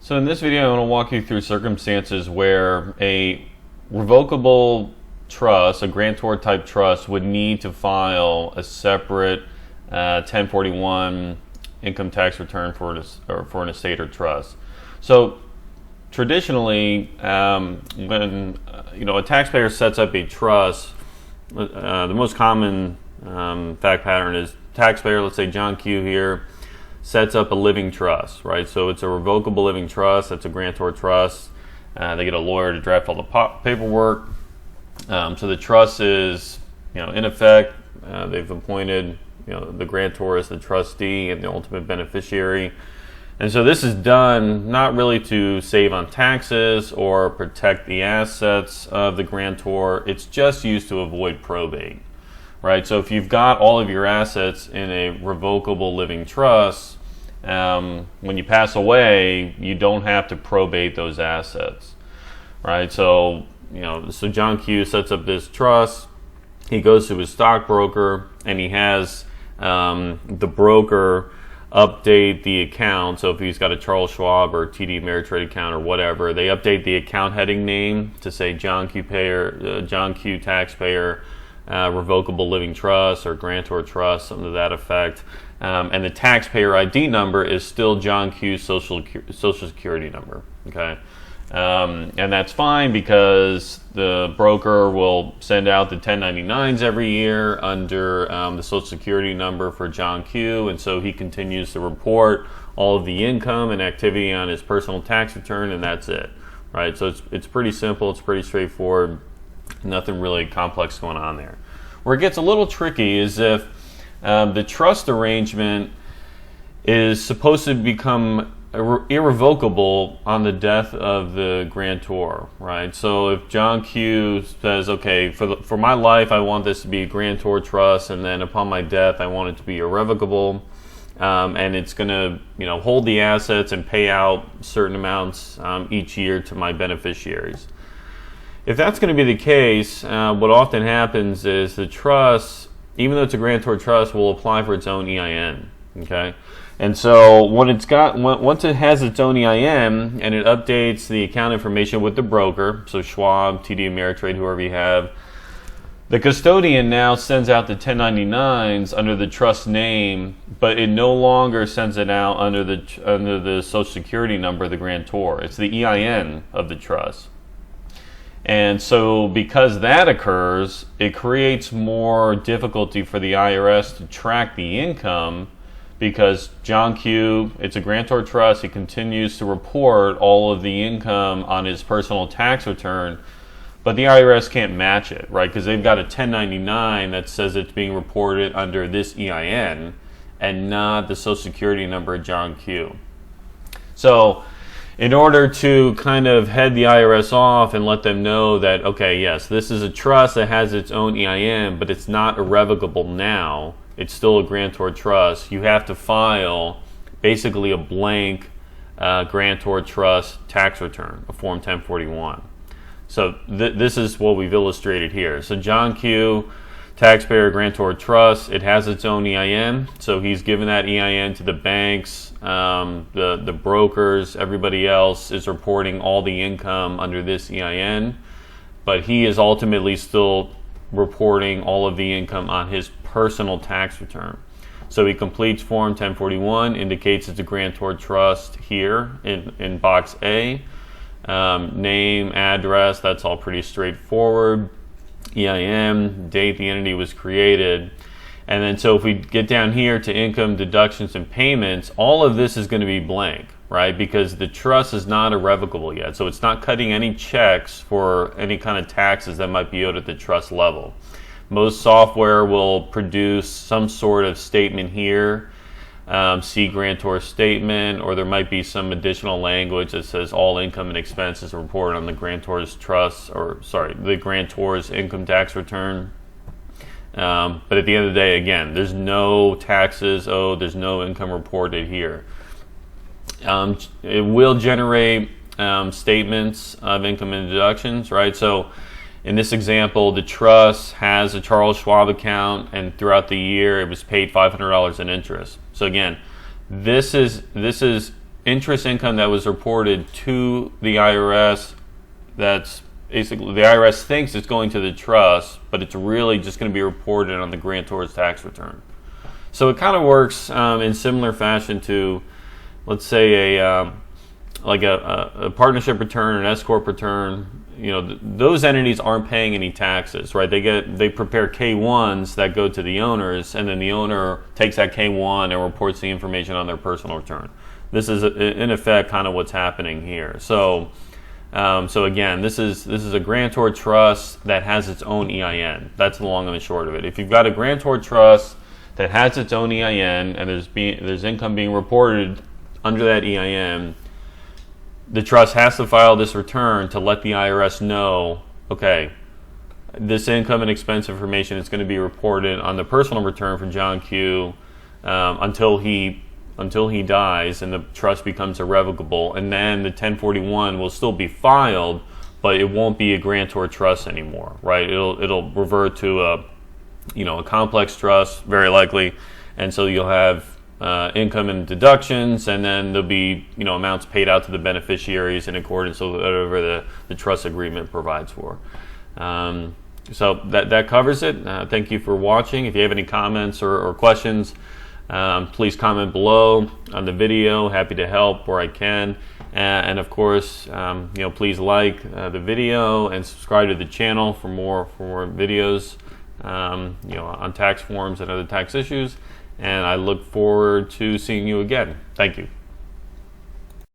So in this video, I want to walk you through circumstances where a revocable trust, a grantor type trust, would need to file a separate 1041 income tax return for an estate or trust. So traditionally, when a taxpayer sets up a trust, the most common fact pattern is taxpayer, let's say John Q here, sets up a living trust, right? So it's a revocable living trust. That's a grantor trust. They get a lawyer to draft all the paperwork. So the trust is, in effect, they've appointed, the grantor as the trustee and the ultimate beneficiary. And so this is done not really to save on taxes or protect the assets of the grantor. It's just used to avoid probate. Right, so if you've got all of your assets in a revocable living trust, when you pass away, you don't have to probate those assets. Right, so John Q sets up this trust. He goes to his stockbroker and he has the broker update the account. So if he's got a Charles Schwab or TD Ameritrade account or whatever, they update the account heading name to say John Q taxpayer. Revocable living trust or grantor trust, something to that effect, and the taxpayer ID number is still John Q's social security number. Okay, and that's fine because the broker will send out the 1099s every year under the social security number for John Q, and so he continues to report all of the income and activity on his personal tax return, and that's it. Right, so it's pretty simple, it's pretty straightforward. Nothing really complex going on there. Where it gets a little tricky is if the trust arrangement is supposed to become irrevocable on the death of the grantor, right? So if John Q says, okay, for my life I want this to be a grantor trust, and then upon my death I want it to be irrevocable, and it's going to hold the assets and pay out certain amounts each year to my beneficiaries. If that's going to be the case, what often happens is the trust, even though it's a grantor trust, will apply for its own EIN. Okay, and so once it has its own EIN and it updates the account information with the broker, so Schwab, TD Ameritrade, whoever you have, the custodian now sends out the 1099s under the trust name, but it no longer sends it out under the social security number of the grantor. It's the EIN of the trust. And so because that occurs, it creates more difficulty for the IRS to track the income, because John Q, it's a grantor trust, he continues to report all of the income on his personal tax return, but the IRS can't match it, right? Because they've got a 1099 that says it's being reported under this EIN and not the social security number of John Q. So in order to kind of head the IRS off and let them know that, okay, yes, this is a trust that has its own EIN, but it's not irrevocable now, it's still a grantor trust, you have to file basically a blank grantor trust tax return, a Form 1041. So this is what we've illustrated here. So John Q, taxpayer grantor trust, it has its own EIN, so he's given that EIN to the banks, the brokers, everybody else is reporting all the income under this EIN, but he is ultimately still reporting all of the income on his personal tax return. So he completes Form 1041, indicates it's a grantor trust here in box A, name, address, that's all pretty straightforward. EIN, date the entity was created, and then so if we get down here to income, deductions, and payments, all of this is going to be blank, right? Because the trust is not irrevocable yet, so it's not cutting any checks for any kind of taxes that might be owed at the trust level. Most software will produce some sort of statement here, see grantor statement, or there might be some additional language that says all income and expenses reported on the grantor's the grantor's income tax return. But at the end of the day, again, there's no taxes owed, there's no income reported here. It will generate statements of income and deductions, right? So in this example, the trust has a Charles Schwab account, and throughout the year it was paid $500 in interest. So again, this is interest income that was reported to the IRS, that's basically the IRS thinks it's going to the trust, but it's really just going to be reported on the grantor's tax return. So it kind of works in similar fashion to, let's say, a partnership return, an S corp return. Those entities aren't paying any taxes, right? They prepare K1s that go to the owners, and then the owner takes that K1 and reports the information on their personal return. This is in effect kind of what's happening here. So again, this is a grantor trust that has its own EIN. That's the long and the short of it. If you've got a grantor trust that has its own EIN and there's income being reported under that EIN, the trust has to file this return to let the IRS know, okay, this income and expense information is going to be reported on the personal return for John Q until he dies and the trust becomes irrevocable, and then the 1041 will still be filed, but it won't be a grantor trust anymore, right? It'll revert to a complex trust, very likely, and so you'll have income and deductions, and then there'll be amounts paid out to the beneficiaries in accordance with whatever the trust agreement provides for. So that covers it. Thank you for watching. If you have any comments or questions, please comment below on the video. Happy to help where I can. And of course, please like the video and subscribe to the channel for more videos, on tax forms and other tax issues. And I look forward to seeing you again. Thank you.